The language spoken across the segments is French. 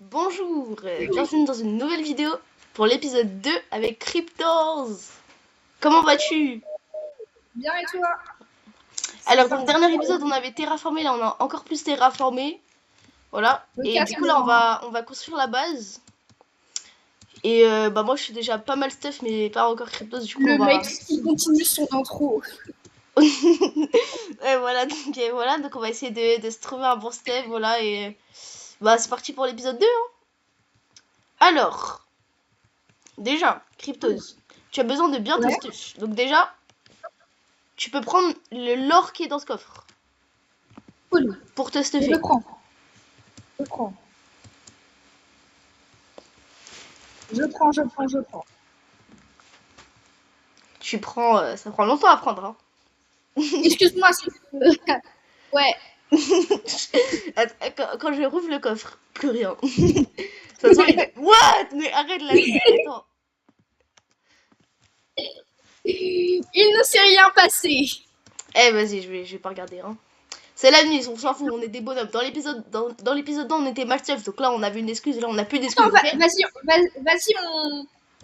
Bonjour, bienvenue dans une nouvelle vidéo pour l'épisode 2 avec Cryptos. Comment vas-tu? Bien et toi? Alors dans le dernier épisode on avait terraformé, là on a encore plus terraformé. Voilà, Le et du coup là 4 on va construire la base. Et bah moi je suis déjà pas mal stuff mais pas encore Cryptos, du coup on Le va... mec qui continue son intro. donc on va essayer de se trouver un bon step, voilà, et bah c'est parti pour l'épisode 2 hein. Alors, déjà, Cryptos, tu as besoin de bien te Ouais. stuff. Donc déjà, tu peux prendre l'or qui est dans ce coffre Cool. pour te Je le stuffer. prends. Je prends. Je prends. Tu prends, ça prend longtemps à prendre. Hein. Excuse-moi si ouais. Quand je rouvre le coffre, plus rien. Ça se voit, What? Mais arrête là, attends. Il ne s'est rien passé. Eh vas-y, je vais pas regarder. Hein. C'est la nuit, on s'en fout, on est des bonhommes. Dans l'épisode 1, on était mal stuff, donc là on avait une excuse, là on n'a plus d'excuse, Attends, ok? vas-y,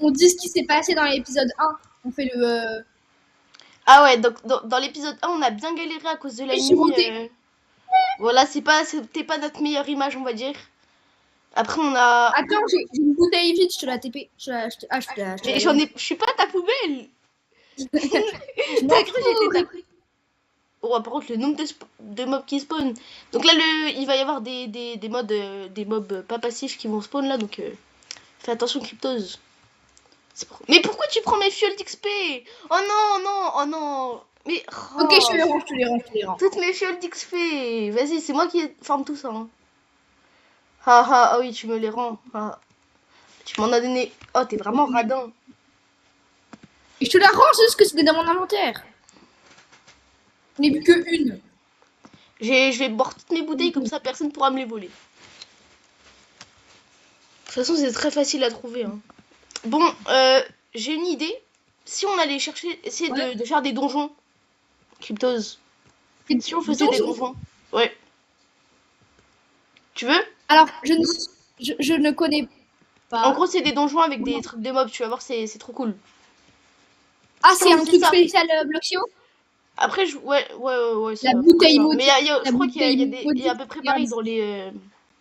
on dit ce qui s'est passé dans l'épisode 1. On fait le Ah ouais, donc dans l'épisode 1, on a bien galéré à cause de la j'ai nuit. roté. Voilà, c'était pas notre meilleure image, on va dire. Après, on a... Attends, j'ai une bouteille vide, je te la TP. Je te Mais la j'en donne. ai... Je suis pas à ta poubelle. Je m'en T'as cru que j'étais ta... fous. Oh, par contre, le nombre de mobs qui spawn. Donc là, il va y avoir des mobs pas passifs qui vont spawn là, donc fais attention, Cryptose. Mais pourquoi tu prends mes fioles d'XP? Oh non, non, oh non. Mais... Ok, Oh, je te les rends, je te les rends, je te les rends. toutes mes fioles d'XP. Vas-y, c'est moi qui forme tout ça. Hein. Ah oui, tu me les rends. Ah. Tu m'en as donné. Oh, t'es vraiment radin. Et je te la rends, c'est juste que c'était dans mon inventaire. Je n'ai vu que une. Je vais boire toutes mes bouteilles, comme ça personne pourra me les voler. De toute façon, c'est très facile à trouver. Hein. Bon, j'ai une idée. Si on allait chercher, essayer Ouais. de faire des donjons, Cryptose. Si on faisait des Donjon. donjons. Ouais. Tu veux? Alors, je ne connais En pas. gros, c'est des donjons avec des trucs de mobs, tu vas voir, c'est trop cool. Ah, Si c'est on un faisait truc ça. spécial Bloxio. Après, ouais, c'est La à peu près bouteille ça. Mais maudite. je La crois qu'il bouteille y a à maudite. peu près Regarde. pareil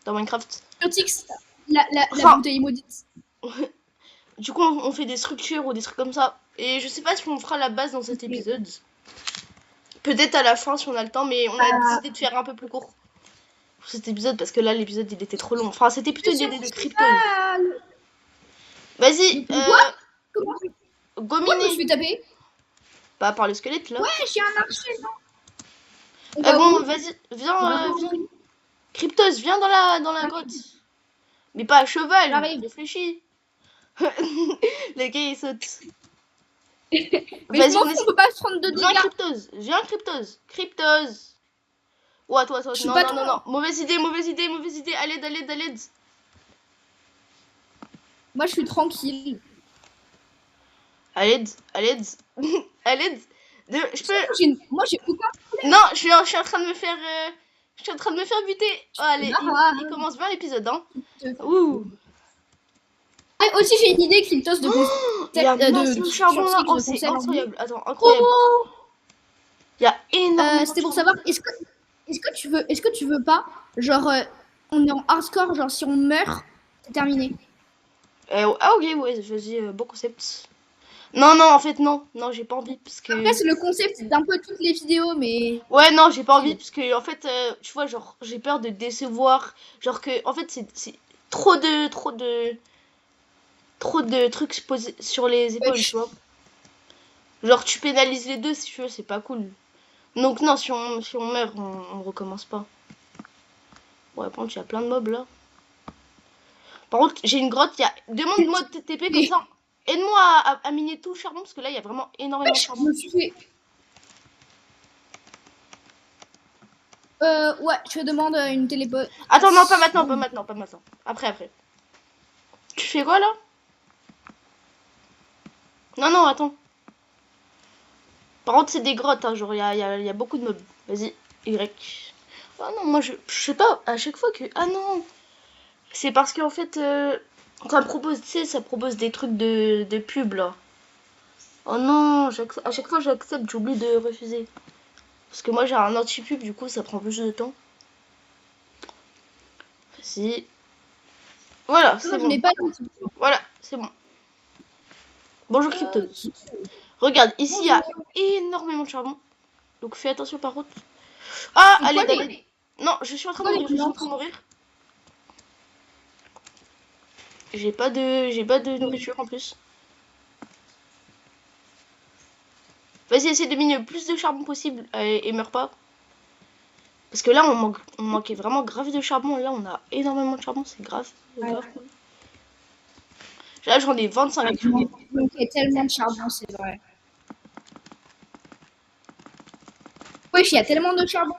dans Minecraft. Biotix. La Enfin, bouteille maudite. du coup, on fait des structures ou des trucs comme ça. Et je sais pas si on fera la base dans cet épisode. Peut-être à la fin si on a le temps, mais on a décidé de faire un peu plus court pour cet épisode parce que là, l'épisode il était trop long. Enfin, c'était plutôt une idée de Cryptose. Ah, Vas-y, quoi Comment je me Gominé. suis fait taper? Pas par le squelette là. Ouais, j'ai un archer, non. On va Bon, où? vas-y, On va viens. où? Cryptose, viens dans la grotte. Mais pas à cheval, J'arrive. réfléchis. Le gars il saute. Mais je Vas-y, m'en fous, on peut pas se prendre de Viens dégâts. Cryptose, Cryptose. Ouais, toi, Je suis non, pas non, non, non. toi. Mauvaise idée. À l'aide. Moi, je suis tranquille. À l'aide. À l'aide. Je peux... Moi, j'ai aucun. Non, je suis en train de me faire... Je suis en train de me faire buter. Oh, allez, il commence bien l'épisode, hein. Ouh. Ah, aussi, j'ai une idée, Cryptos, de concept. Il y a masse de charbon là. Oh, c'est incroyable. Attends, incroyable. Il y a énormément C'était de pour charbon. savoir, est-ce que tu veux pas, genre, on est en hardcore, genre, si on meurt, c'est terminé. Ah, ok, ouais, vas-y, bon concept. Non, en fait, non. Non, j'ai pas envie parce que... Après, c'est le concept d'un peu toutes les vidéos, mais. Ouais, non, j'ai pas envie parce que, en fait, tu vois, genre, j'ai peur de décevoir. Genre que, en fait, c'est trop de trucs posés sur les épaules, tu vois. Genre, tu pénalises les deux si tu veux, c'est pas cool. Donc, non, si on meurt, on recommence pas. Ouais, par contre, il y a plein de mobs là. Par contre, j'ai une grotte, demande-moi de TP comme ça. Aide-moi à miner tout le charbon parce que là, il y a vraiment énormément de Je charbon. me suis fait. Ouais, je te demande une téléport. Attends, non, pas maintenant. Après. Tu fais quoi là? Non, attends. Par contre, c'est des grottes, hein, genre, y a beaucoup de mobs. Vas-y, Y. Ah non, moi, je sais pas, à chaque fois que... Ah non, C'est parce qu'en fait, ça propose, tu sais, ça propose des trucs de pub là. Oh non, à chaque fois j'accepte, j'oublie de refuser. Parce que moi j'ai un anti-pub, du coup ça prend plus de temps. Si. Voilà, c'est Non, je bon. n'ai pas d'outil. Voilà, c'est bon. Bonjour Crypto. Regarde, ici il y a Bonjour. énormément de charbon. Donc fais attention par contre. Ah, C'est allez, quoi allez. Non, je suis en train de quoi mourir, les je suis en train de mourir. J'ai pas de nourriture en plus. Vas-y, essaie de miner le plus de charbon possible et meurs pas. Parce que là, on manquait vraiment grave de charbon. Là, on a énormément de charbon, c'est grave. C'est grave cool. Là, j'en ai 25. Donc, il y a tellement de charbon, c'est vrai. Wesh, il y a tellement de charbon.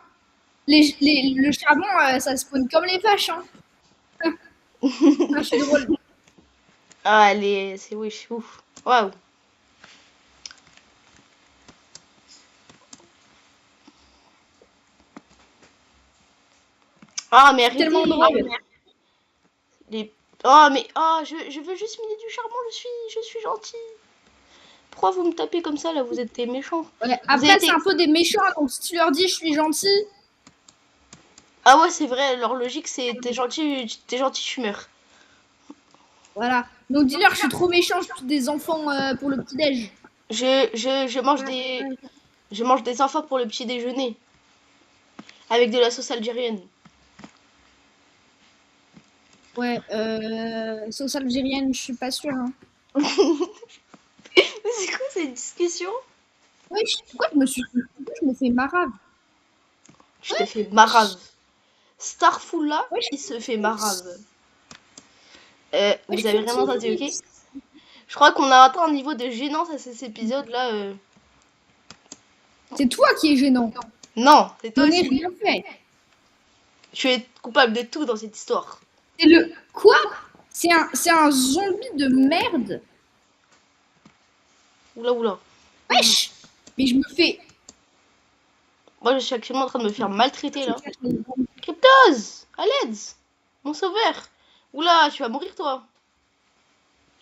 Le charbon, ça spawn comme les vaches. Hein. Ah, je suis drôle. Ah, allez, c'est wesh, ouf. Waouh. Ah, mais arrêtez. Tellement drôle. Les... Oh, mais je veux juste miner du charbon, je suis gentil. Pourquoi vous me tapez comme ça, là? Vous êtes des méchants. Ouais. Après, c'est un peu des méchants, donc si tu leur dis je suis gentil. Ah ouais, c'est vrai, leur logique, c'est t'es gentil, tu meurs. Voilà. Donc dis-leur je suis trop méchant, je tue des enfants pour le petit-déj. Je mange des enfants pour le petit déjeuner. Avec de la sauce algérienne. Ouais, sauce algérienne, je suis pas sûre. Hein. Mais c'est quoi cette discussion? Wesh, pourquoi je me fais marave? Je te fais marave. Starful là, Wesh, il se fait marave. Vous wesh, avez rien entendu, ok? Je crois qu'on a atteint un niveau de gênance à cet épisode là. C'est toi qui es gênant. Non, c'est toi On n'est aussi. rien fait. Tu es coupable de tout dans cette histoire. C'est le. Quoi? C'est un zombie de merde. Oula oula. Wesh! Mais je me fais. Moi je suis actuellement en train de me faire maltraiter là. Cryptose! À l'aide! Mon sauveur! Oula, tu vas mourir toi!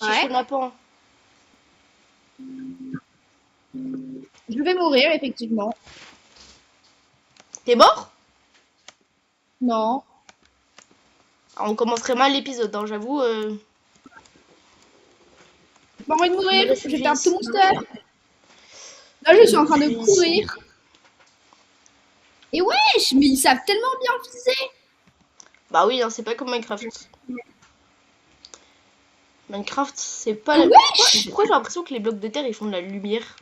Ouais. Chichonapan. Je vais mourir, effectivement. T'es mort? Non. Ah, on commencerait mal l'épisode, hein, j'avoue. J'ai pas envie de mourir, me je vais perdre réfugie tout mon ici. stuff. Là, je suis en train de Je suis courir. Et wesh, mais ils savent tellement bien viser. Bah oui, hein, c'est pas comme Minecraft. Minecraft, c'est pas Ah la... wesh! Pourquoi j'ai l'impression que les blocs de terre, ils font de la lumière?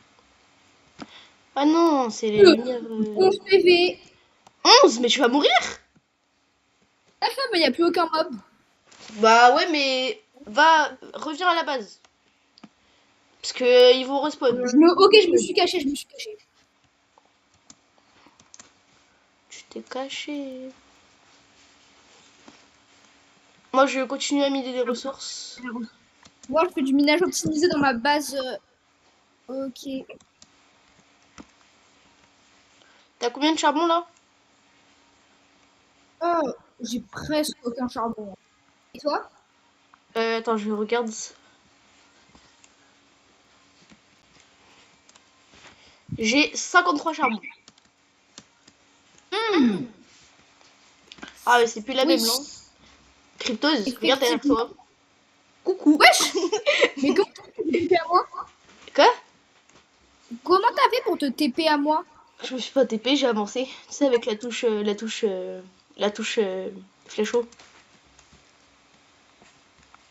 Ah non, c'est les lumières... 11 PV. 11, mais tu vas mourir? Ah, mais il n'y a plus aucun mob. Bah ouais, mais... Reviens à la base. Parce que ils vont respawn. Ok, je me suis caché, Tu t'es caché. Moi, je continue à miner des ressources. Moi, je fais du minage optimisé dans ma base. Ok. T'as combien de charbon, là? Oh, j'ai presque aucun charbon. Et toi? Attends, je regarde. J'ai 53 charbons. Ah, mais c'est plus la Oui. même, non? Cryptose, regarde derrière toi. Coucou. Wesh! Mais comment t'as fait pour te TP à moi? Quoi? Comment t'as fait pour te TP à moi? Je me suis pas TP, j'ai avancé. Tu sais, avec la touche fléau.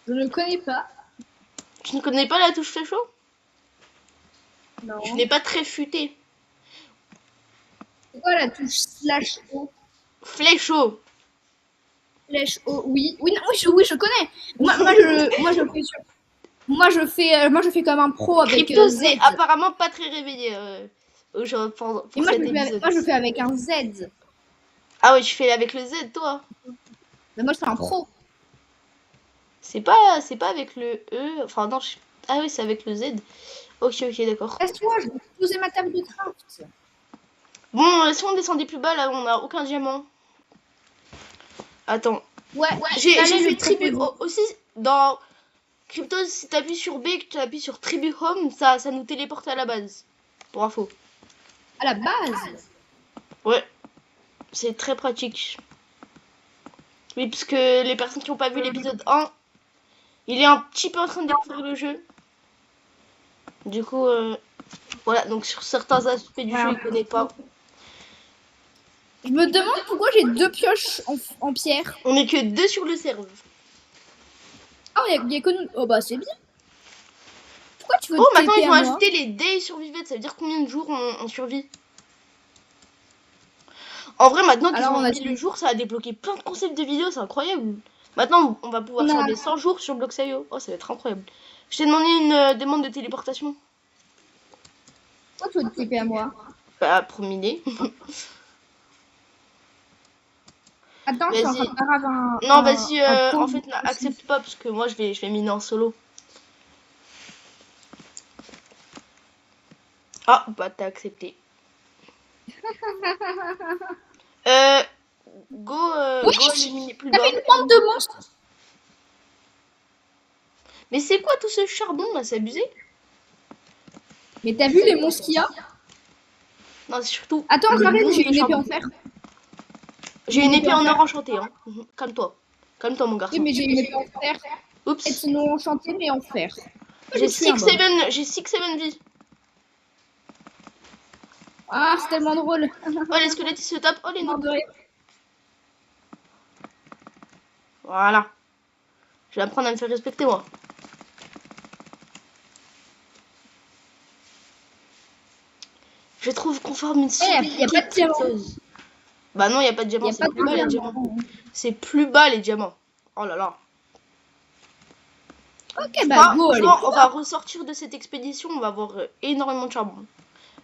Je ne connais pas. Tu ne connais pas la touche fléau? Non. Je n'ai pas très futé. C'est quoi la touche slash O? Fléau. Slash O, oui. Oui, non, oui, je connais. Moi, je fais comme un pro avec Crypto, Z. c'est apparemment pas très réveillé pour Et moi, cet épisode. je fais avec un Z. Ah ouais, tu fais avec le Z, toi. Mais moi, je suis un pro. C'est pas avec le E. Enfin, non, ah oui, c'est avec le Z. Ok, d'accord. Laisse-moi, je vais poser ma table de craft. Bon, si on descendait plus bas, là, on a aucun diamant. Attends, Ouais, J'ai j'allais fait le tribu proposer. aussi dans Cryptos. Si t'appuies sur B et que tu appuies sur Tribu Home, ça nous téléporte à la base. Pour info. À la base. Ouais, c'est très pratique. Oui, parce que les personnes qui n'ont pas vu l'épisode 1, il est un petit peu en train de découvrir le jeu. Du coup, voilà, donc sur certains aspects du jeu, il connaît pas. Je me demande pourquoi j'ai 2 pioches en pierre. On est que 2 sur le serve. Ah, il y a que nous. Oh bah c'est bien. Pourquoi tu veux Oh, te maintenant TP ils à vont moi? ajouter les days survived. Ça veut dire combien de jours on survit. En vrai, maintenant qu'ils Alors ont on a mis le jour, ça a débloqué plein de concepts de vidéos, c'est incroyable. Maintenant, on va pouvoir on a survivre 100 jours sur Blox.io. Oh, ça va être incroyable. Je t'ai demandé une demande de téléportation. pourquoi tu veux te TP à moi? Bah, promener. Attends, je suis en train Vas-y. de faire Non, vas-y, un en temps fait, aussi. accepte pas, parce que moi, je vais miner en solo. Ah, bah, t'as accepté. Euh, go Wesh! éliminer plus T'avais bas. une bande de monstres! Mais c'est quoi tout ce charbon, là? C'est abusé? Mais t'as vu les monstres qu'il y a? Non, c'est surtout Attends, le j'arrive, nombre j'ai de une épée charbon. en fer. J'ai J'ai une une épée épée en en fer. or enchantée, hein. Calme-toi. Calme-toi, mon Oui, garçon. mais j'ai une épée en fer. Oups. Peut-être non enchantée, mais en fer. Pourquoi J'ai j'ai tué un 6-7 mob? vies. Ah, c'est tellement drôle. Oh, les squelettes, ils se tapent. Oh, les Mort noobs. de rire. Voilà. Je vais apprendre à me faire respecter, moi. Je trouve qu'on forme une Eh, super y a pas équipe de diamant. crypteuse. Bah non, il n'y a pas de Y diamants. a C'est pas plus de bas, les diamants. diamant. C'est plus bas, les diamants. Oh là là. Ok, bah go, Je allez crois plus on va bas. ressortir de cette expédition. On va avoir énormément de charbon.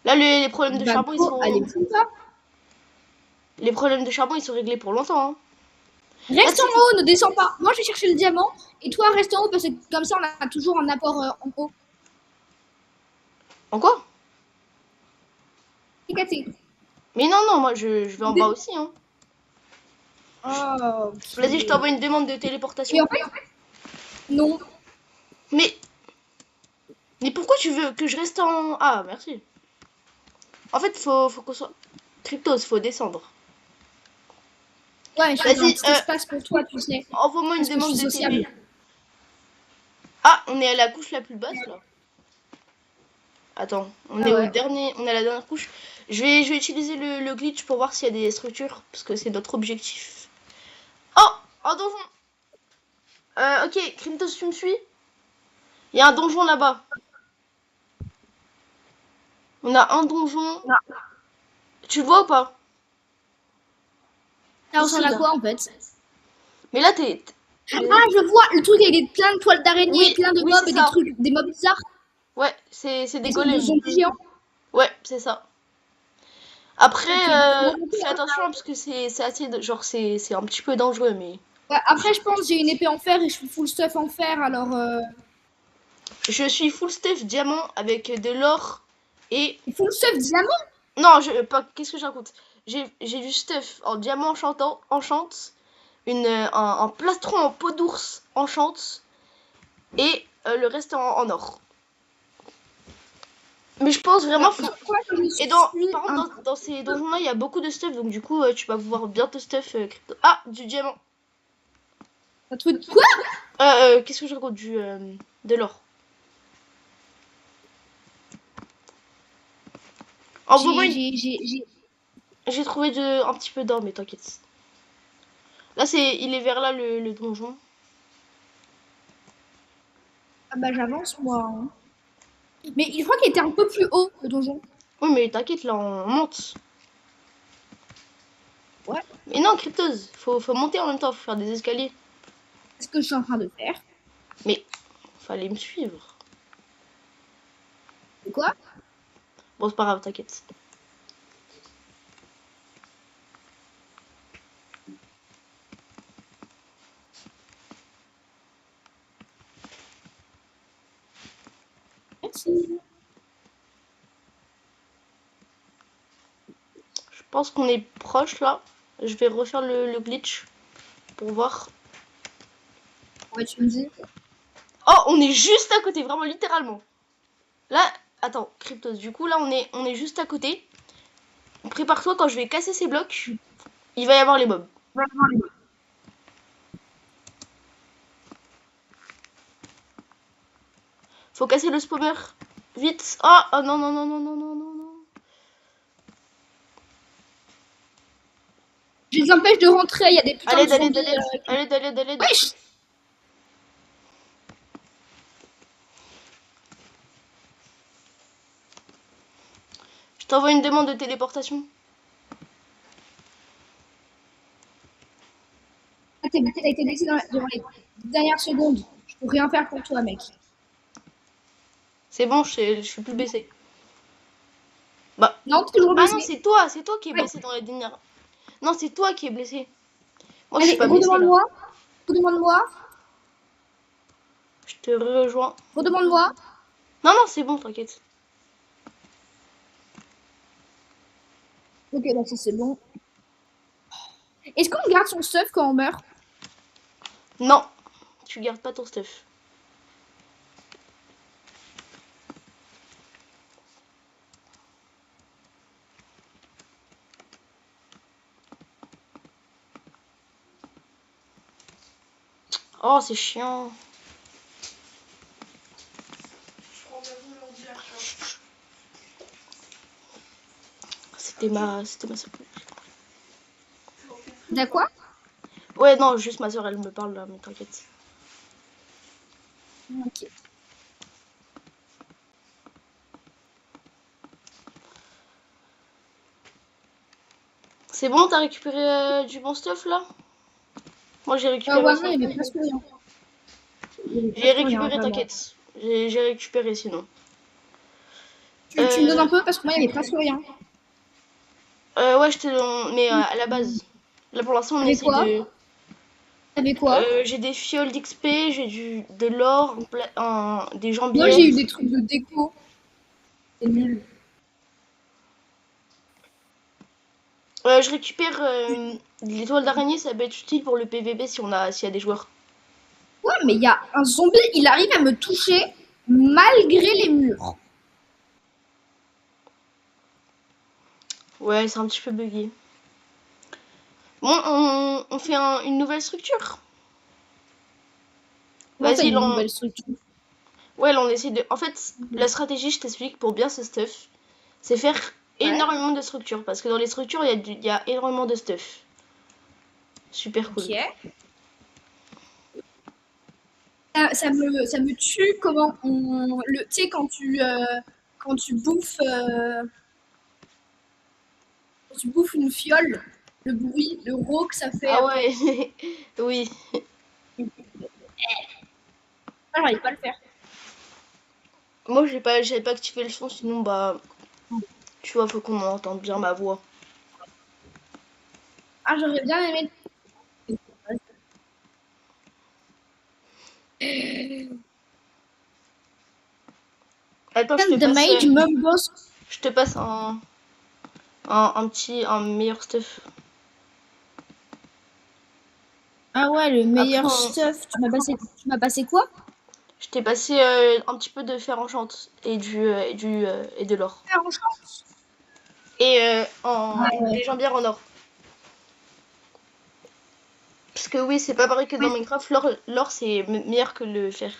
Là, les problèmes de Bah charbon, ils go, allez sont... plus bas. Les problèmes de charbon, ils sont réglés pour longtemps. Hein. Là, Reste en haut, ne descends pas. Moi, je vais chercher le diamant. Et toi, reste en haut parce que comme ça, on a toujours un apport en haut. En quoi? C'est cassé. Mais non, non, moi, je vais en bas aussi. Hein. Oh, ok. Vas-y, je t'envoie une demande de Et téléportation. en fait, non. Mais... Mais pourquoi tu veux que je reste en... Ah, merci. En fait, faut qu'on soit... Cryptos, faut descendre. Ouais, mais je suis dans un Vas-y, petit espace pour toi, tu sais. envoie-moi une Parce que je demande suis de sociable. TP. Ah, on est à la couche la plus basse, là. Attends, on Ah est au ouais. dernier... On est à la dernière couche. Je vais utiliser le glitch pour voir s'il y a des structures, parce que c'est notre objectif. Oh, un donjon. Ok, Cryptos, tu me suis? Il y a un donjon là-bas. On a un donjon. Non. Tu le vois ou pas? Ça Ici, ressemble à là. quoi en fait? Mais là, t'es... Ah, je vois le truc avec plein de toiles d'araignée, Oui, plein de oui, mobs c'est et des ça. trucs, des mobs bizarres. Ouais, c'est des Des sortes de golems. zombies géants. Ouais, c'est ça. Après, Ok, faut monter, fais hein. attention parce que c'est assez... Genre, c'est un petit peu dangereux, mais... Ouais, après, je pense j'ai une épée en fer et je suis full stuff en fer, alors Je suis full stuff diamant avec de l'or et... full stuff diamant. Non, pas... Qu'est-ce que je raconte? J'ai du stuff en diamant enchantant, enchante, un plastron en peau d'ours enchante, et le reste en or. Mais je pense vraiment... Je crois que je Et suis par un... contre, dans ces donjons-là, il y a beaucoup de stuff, donc du coup, tu vas pouvoir bien te stuff crypto. Ah, du diamant. un truc. Quoi? Qu'est-ce que je raconte? De l'or. Envoie-moi une... J'ai. J'ai trouvé un petit peu d'or, mais t'inquiète. Là, il est vers là, le donjon. Ah bah j'avance moi, hein. Mais je crois qu'il était un peu plus haut le donjon. Oui, mais t'inquiète, là, on monte. Ouais. Mais non, cryptose, faut monter en même temps, faut faire des escaliers. C'est ce que je suis en train de faire. Mais, fallait me suivre. C'est quoi? Bon, c'est pas grave, t'inquiète. Merci. Je pense qu'on est proche, là. Je vais refaire le glitch. pour voir. Ouais, tu me dis. Oh, on est juste à côté, vraiment littéralement. Là, attends, Cryptos, du coup là on est juste à côté. Prépare-toi, quand je vais casser ces blocs, il va y avoir les mobs. Faut casser le spawner. Vite. Oh, oh non, non, non, non, non, non, non, non. Je les empêche de rentrer, il y a des putains Allez, de d'aller, zombies. d'aller, d'aller, d'aller. Wesh. Je t'envoie une demande de téléportation. T'as été blessé durant les dernières secondes. Je peux rien faire pour toi, mec. C'est bon, je suis plus blessé. Bah. Non, t'es toujours Ah blessé. non, c'est toi qui es blessé dans la dernière. Non, c'est toi qui es blessé. Moi, je suis Allez, pas blessé là. redemande-moi. Redemande-moi. Je te rejoins. Redemande-moi. Non, non, c'est bon, t'inquiète. Ok, bah ça c'est bon. Est-ce qu'on garde son stuff quand on meurt? Non, tu gardes pas ton stuff. Oh, c'est chiant. C'était ma soeur. T'as quoi? Ouais, non, juste ma soeur, elle me parle là, mais t'inquiète. Ok. C'est bon, t'as récupéré du bon stuff là? Moi j'ai récupéré Ouais, aussi. non, il y avait presque rien. J'ai récupéré, t'inquiète. J'ai récupéré sinon. Tu me donnes un peu parce que moi il y avait presque rien. Ouais, je te donne, mais à la base. Là pour l'instant, on T'avais essaye quoi? de. T'avais quoi? J'ai des fioles d'XP, j'ai de l'or, des Moi j'ai jambières. eu des trucs de déco. C'est nul. Je récupère l'étoile d'araignée, ça peut être utile pour le PVP s'il y a des joueurs. Ouais, mais il y a un zombie, il arrive à me toucher malgré les murs. Ouais, c'est un petit peu bugué. Bon, on fait une nouvelle structure. Comment ça, Vas-y, une nouvelle structure? ouais, là, on essaie de. En fait, la stratégie, je t'explique pour bien ce stuff, c'est faire Ouais. énormément de structures. Parce que dans les structures, il y a énormément de stuff. Super cool. Ok. Ça me tue comment on. Tu sais, quand tu bouffes une fiole, le bruit, le rot que ça fait Ah après. ouais, oui. Ah, j'arrive pas à le faire. Moi, j'avais pas activé le son, sinon, bah, tu vois, faut qu'on entende bien ma voix. Ah, j'aurais bien aimé. Attends, The Mage Mumbles. je te passe un meilleur stuff. Ah ouais, le Après, meilleur stuff. Tu m'as passé quoi? je t'ai passé un petit peu de fer enchante et de l'or. Ah, en chance. Et Ah ouais. des jambières en or. Parce que oui, c'est pas pareil que dans Minecraft, l'or c'est meilleur que le fer.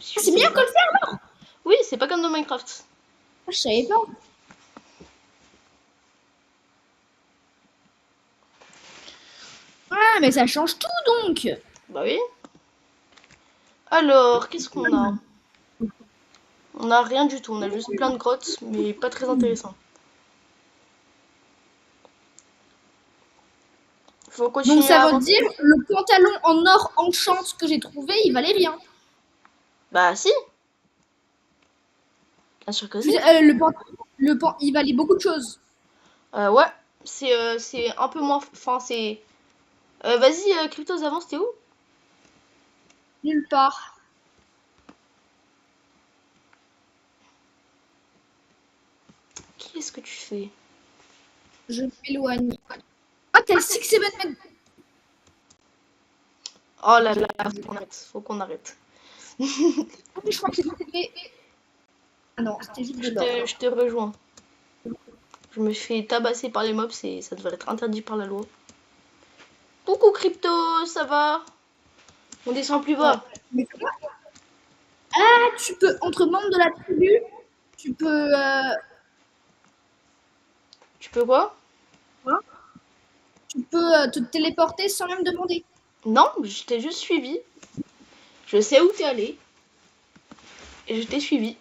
Si Ah, tu c'est savais meilleur que pas. le fer. Oui, c'est pas comme dans Minecraft. Ah, je savais pas. Ah, mais ça change tout donc. Bah oui. Alors, qu'est-ce qu'on a? On a rien du tout, on a juste plein de grottes, mais pas très intéressant. Faut Donc continuer ça à veut avancer. dire le pantalon en or enchant que j'ai trouvé, il valait rien. Bah si, bien sûr que si. Il valait beaucoup de choses. Ouais, c'est un peu moins. Enfin, c'est. Vas-y, Cryptos, avance, t'es où? Nulle part. Qu'est-ce que tu fais? Je m'éloigne. Ah, t'as 6-7 mètres. Oh là là, faut qu'on arrête. Faut qu'on arrête. Je crois que c'était... Ah non, c'était juste de l'or. Je te rejoins. Je me fais tabasser par les mobs, ça devrait être interdit par la loi. Coucou Crypto, ça va? On descend plus bas. Mais ah, tu peux, entre membres de la tribu, tu peux... Tu peux quoi? Tu peux te téléporter sans même demander. Non, je t'ai juste suivi. Je sais où t'es allé. Et je t'ai suivi.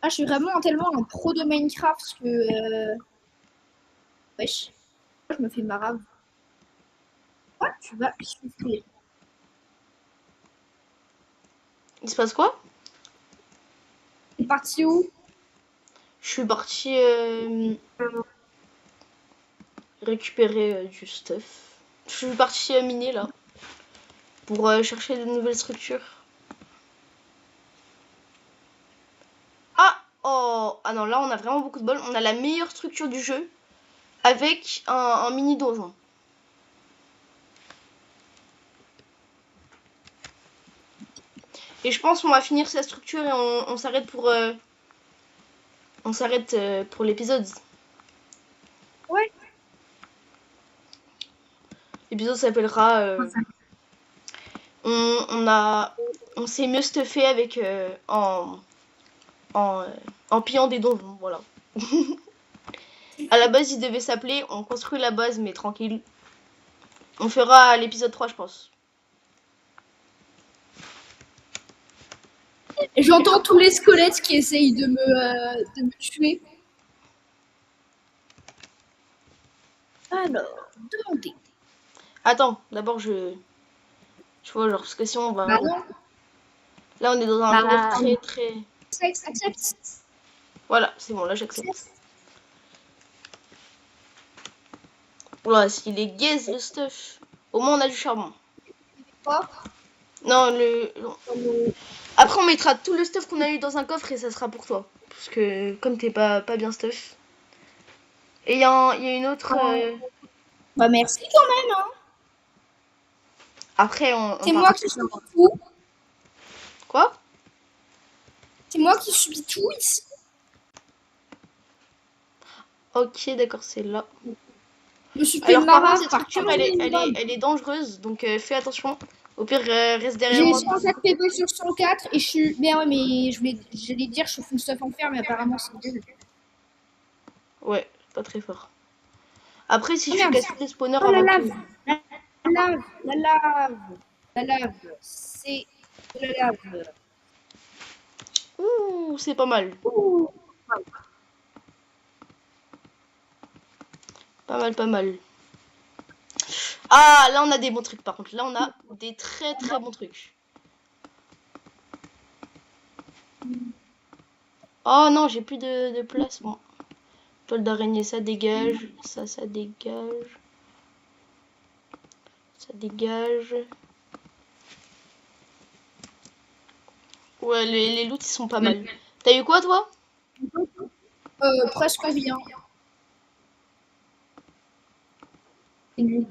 Ah, je suis vraiment tellement un pro de Minecraft que... Wesh. Je me fais marave. Quoi tu vas souffrir. Il se passe quoi? T'es parti où? Je suis parti récupérer du stuff. Je suis parti miner là. Pour chercher de nouvelles structures. Ah! Oh! Ah non, là on a vraiment beaucoup de bol. On a la meilleure structure du jeu. Avec un mini donjon. Et je pense qu'on va finir sa structure et on s'arrête pour... on s'arrête pour l'épisode. Ouais. L'épisode s'appellera... on s'est mieux stuffé avec... en pillant des donjons, voilà. À la base, il devait s'appeler On construit la base, mais tranquille. On fera l'épisode 3, je pense. J'entends tous les squelettes qui essayent de me tuer. Alors, demandez. Attends, d'abord je vois, genre, parce que sinon on va... Bah non. Là, on est dans un délire très... Accepte. Voilà, c'est bon, là j'accepte. Voilà, s'il est gaze le stuff. Au moins on a du charbon. Quoi? Non, après on mettra tout le stuff qu'on a eu dans un coffre et ça sera pour toi. Parce que comme t'es pas bien stuff. Et il y a une autre... Bah merci quand même, hein. Après on C'est moi qui subis tout. Quoi? C'est moi qui subis tout ici. Ok, d'accord, c'est là. Je me suis fait Alors par contre, marave cette par structure, 15 000 elle est dangereuse, donc fais attention. Au pire, reste derrière moi. J'ai 104 PV sur 104 et je suis... Mais ouais, mais j'allais dire je suis full stuff en fer, mais apparemment c'est nul. Ouais, pas très fort. Après, si Oh, tu merde. casses les spawners Oh, la avant lave. tout... La lave. C'est de la lave. Ouh, c'est pas mal. Ouh. Pas mal. Ah, là on a des bons trucs par contre. Là on a des très bons trucs. Oh non, j'ai plus de place. Bon. Toile d'araignée, ça dégage. Ça dégage. Ça dégage. Ouais, les loots ils sont pas mal. T'as eu quoi toi? Presque rien. C'est nul.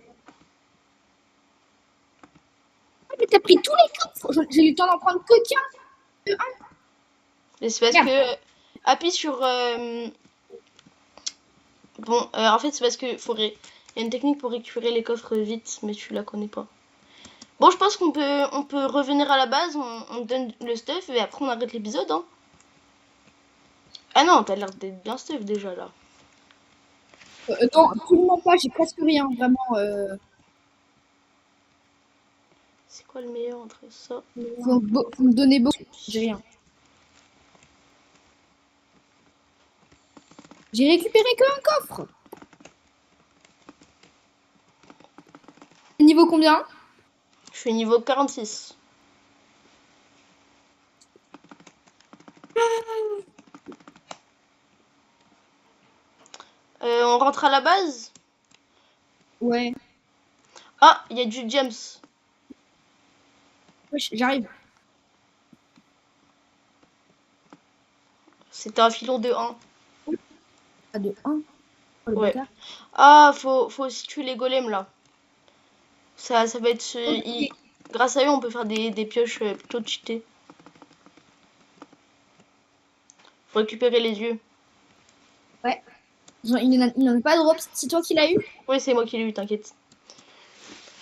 Ah, mais t'as pris tous les coffres. J'ai eu le temps d'en prendre que qu'un. Mais c'est parce que appuie sur bon, en fait c'est parce que il y a une technique pour récupérer les coffres vite, mais tu la connais pas. Bon, je pense qu'on peut revenir à la base, on donne le stuff et après on arrête l'épisode, hein. Ah non, t'as l'air d'être bien stuff déjà là. Non, absolument pas. J'ai presque rien, vraiment. C'est quoi le meilleur entre ça? Faut me donner beaucoup. J'ai rien. J'ai récupéré qu'un coffre. Niveau combien? Je suis niveau 46. On rentre à la base? Ouais. Ah, il y a du James. Wesh, j'arrive. C'était un filon de 1. Ah, de 1. le Ouais. bâtard. Ah, faut aussi tuer les golems là. Ça va être. Ok. Grâce à eux, on peut faire des pioches plutôt cheatées. Faut récupérer les yeux. Ouais. Il n'en a pas de drop, c'est toi qui l'as eu? Oui, c'est moi qui l'ai eu, t'inquiète.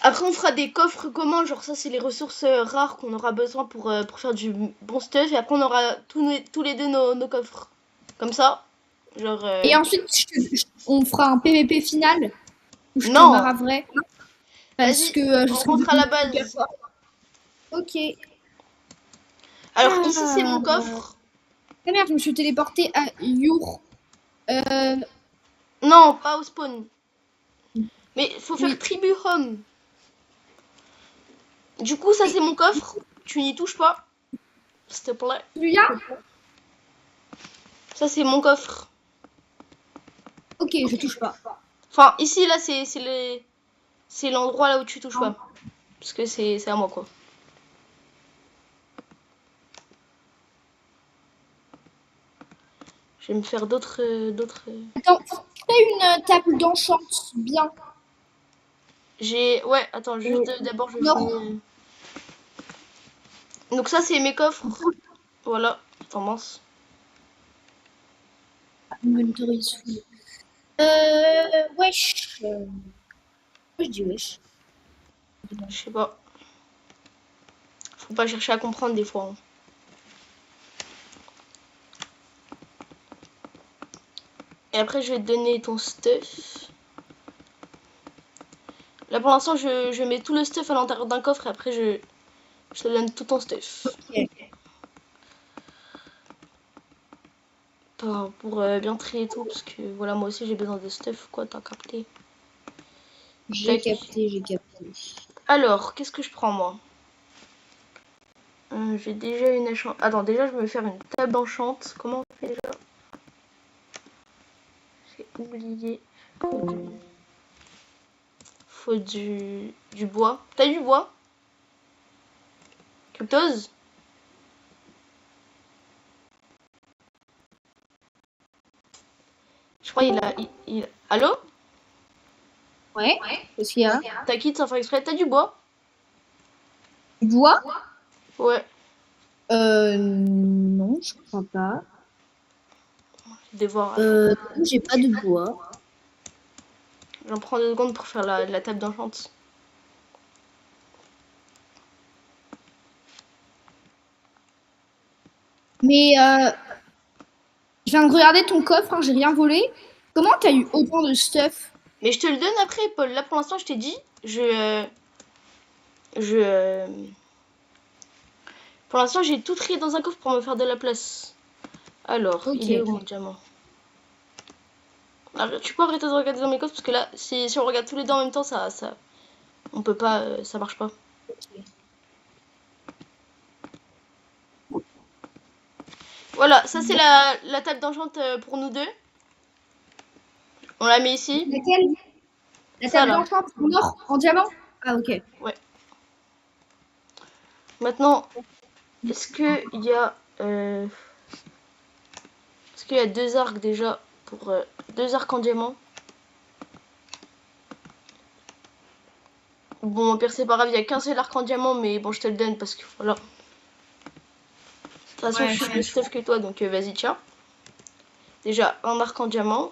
Après, on fera des coffres communs, genre ça, c'est les ressources rares qu'on aura besoin pour faire du bon stuff. Et après, on aura tous les deux nos coffres. Comme ça, genre... Et ensuite, on fera un PVP final où je te Non, maraverai. Parce vas-y, que je on serai rentre à la hyper base. fort. Ok. Alors, ici, c'est Ah, mon coffre. ah merde, je me suis téléportée à Your. Euh, Non, pas au spawn. Mais faut faire oui. tribu home. Du coup, ça, c'est mon coffre. Tu n'y touches pas, s'il te plaît. Celui-là? Ça, c'est mon coffre. Ok, je touche pas. Enfin, ici, là, c'est l'endroit là où tu touches pas. Parce que c'est à moi, quoi. Je vais me faire d'autres... Attends, fais une table d'enchant bien. Ouais, attends, juste d'abord, je Non. finis. Donc ça, c'est mes coffres. Voilà, attends, mince. Inventory is full. Wesh. Je dis wesh. Je sais pas. Faut pas chercher à comprendre des fois. Hein. Et après, je vais te donner ton stuff. Là, pour l'instant, je mets tout le stuff à l'intérieur d'un coffre et après, je te donne tout ton stuff. Ok. Pour bien trier tout, parce que voilà, moi aussi, j'ai besoin de stuff, quoi, t'as capté. J'ai Tac. capté, j'ai capté. Alors, qu'est-ce que je prends, moi J'ai déjà une enchant. Attends, déjà, je vais me faire une table d'enchante. Comment on fait déjà J'ai oublié. Faut du bois. T'as du bois Cryptose Je crois Allô Ouais. Qu'est-ce qu'il y a? T'as quitté sans faire exprès T'as du bois Du bois? Ouais. Non, je crois pas. Je vais devoir. Non, j'ai pas de bois. J'en prends 2 secondes pour faire la table d'enchante. Mais je viens de regarder ton coffre, hein, j'ai rien volé. Comment t'as eu autant de stuff? Mais je te le donne après, Paul. Là, pour l'instant, je t'ai dit. Je. Pour l'instant, j'ai tout trié dans un coffre pour me faire de la place. Alors, Ok. il est où mon diamant Alors, tu peux arrêter de regarder dans mes coffres parce que là, si on regarde tous les deux en même temps, on peut pas, ça marche pas. Voilà, ça c'est la table d'enchante pour nous deux. On la met ici. Laquelle? La Ça table là. d'enchant en or, en diamant? Ah ok. Ouais. Maintenant, est-ce que il y a, est-ce qu'il y a 2 arcs déjà pour 2 arcs en diamant? Bon, au pire c'est pas grave, il y a qu'un seul arc en diamant, mais bon, je te le donne parce que voilà. De toute façon, Ouais, je suis plus stuff que toi, donc vas-y, tiens. Déjà, un arc en diamant.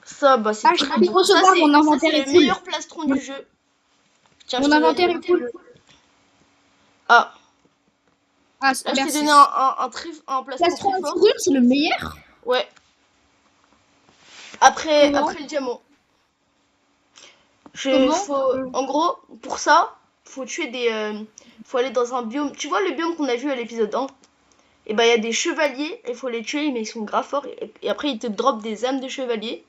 Ça, bah, c'est Ah, je très vais bon. Ça, recevoir mon inventaire c'est est le full. meilleur plastron du jeu. Tiens, je Mon te inventaire donne. est full. Ah, Ah, là, je t'ai merci. donné un plastron Plastron très en fort. fourrure, c'est le meilleur. Ouais. Après Comment? le diamant. Comment? En gros, pour ça, faut tuer faut aller dans un biome. Tu vois le biome qu'on a vu à l'épisode 1 Et bah, il y a des chevaliers, il faut les tuer, mais ils sont grave forts. Et après, ils te dropent des âmes de chevaliers.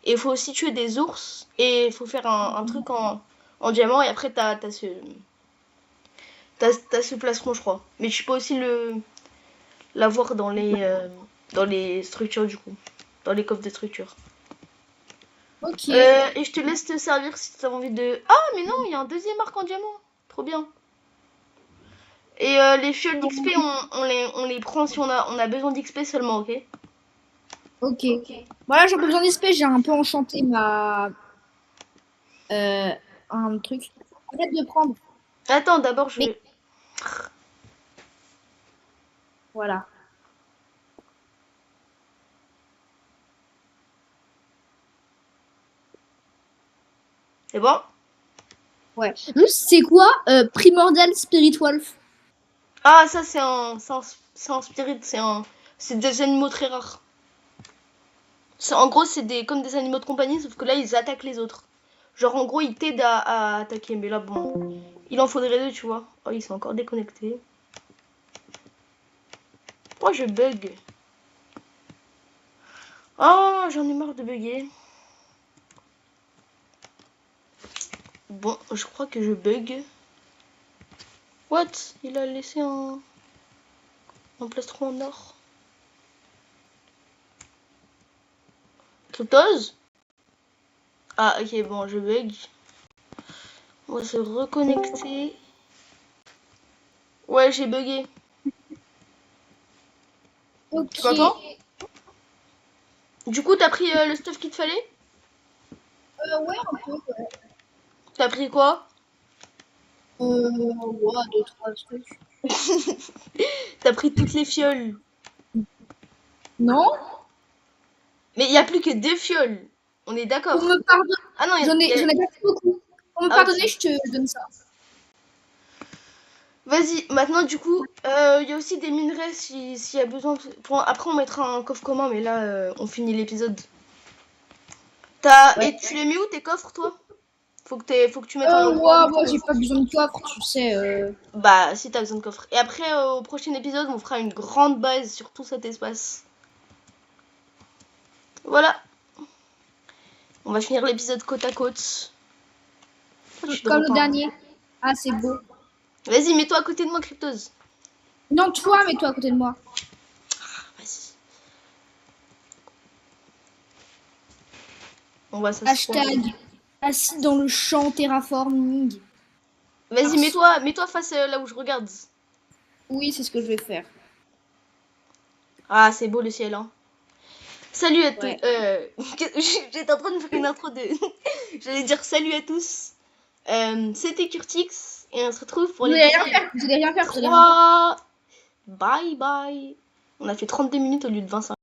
Et il faut aussi tuer des ours. Et il faut faire un truc en diamant. Et après, t'as ce plastron, je crois. Mais tu peux aussi l'avoir dans les structures, du coup. Dans les coffres de structure. Ok. Et je te laisse te servir si tu as envie de... Ah, mais non, il y a un deuxième arc en diamant. Trop bien. Et les fioles d'XP, on les prend si on a besoin d'XP seulement, ok? Ok. Voilà, j'ai un peu besoin d'espèces. J'ai un peu enchanté ma. Euh, un truc. Arrête de prendre. Attends, d'abord, Mais je... voilà. C'est bon? Ouais. Juste, c'est quoi Primordial Spirit Wolf? Ah, ça, c'est un spirit, c'est des animaux très rares. En gros, c'est comme des animaux de compagnie, sauf que là, ils attaquent les autres. Genre, en gros, ils t'aident à attaquer. Mais là, bon, il en faudrait deux, tu vois. Oh, ils sont encore déconnectés. Oh, je bug. Oh, j'en ai marre de bugger. Bon, je crois que je bug. What? Il a laissé un plastron en or. Cryptose? Ah, ok, bon, je bug. On va se reconnecter. Ouais, j'ai bugué. Tu Ok. m'entends? Du coup, t'as pris le stuff qu'il te fallait? Ouais, un peu. T'as pris quoi? Ouais, deux, trois trucs. T'as pris toutes les fioles. Non? Mais il y a plus que deux fioles. On est Pour d'accord. me pardonner, Ah non, j'en ai pas fait beaucoup. Pour me Ah, ok. pardonner, je te donne ça. Vas-y, maintenant du coup, il y a aussi des minerais s'il y a besoin. Après, on mettra un coffre commun, mais là, on finit l'épisode. Ouais. Et tu les mets où tes coffres, toi? Faut que tu mettes un endroit Ouais, où tu moi, peux. j'ai pas besoin de coffre, tu sais. Bah, si t'as besoin de coffres. Et après, au prochain épisode, on fera une grande base sur tout cet espace. Voilà, on va finir l'épisode côte à côte. Pourquoi tu Comme dors le pas, hein? dernier. Ah, c'est beau. Vas-y, mets-toi à côté de moi, Cryptose. Non, toi, mets-toi à côté de moi. Vas-y. On va s'asseoir. Hashtag assis dans le champ terraforming. Vas-y, Ars. mets-toi face là où je regarde. Oui, c'est ce que je vais faire. Ah, c'est beau le ciel, hein. Salut à tous. Ouais. J'étais en train de faire une intro de. J'allais dire salut à tous. C'était Curtix et on se retrouve pour Vous allez l'épisode rien faire, vous allez rien faire, vous allez rien faire. 3. Bye bye. On a fait 32 minutes au lieu de 25.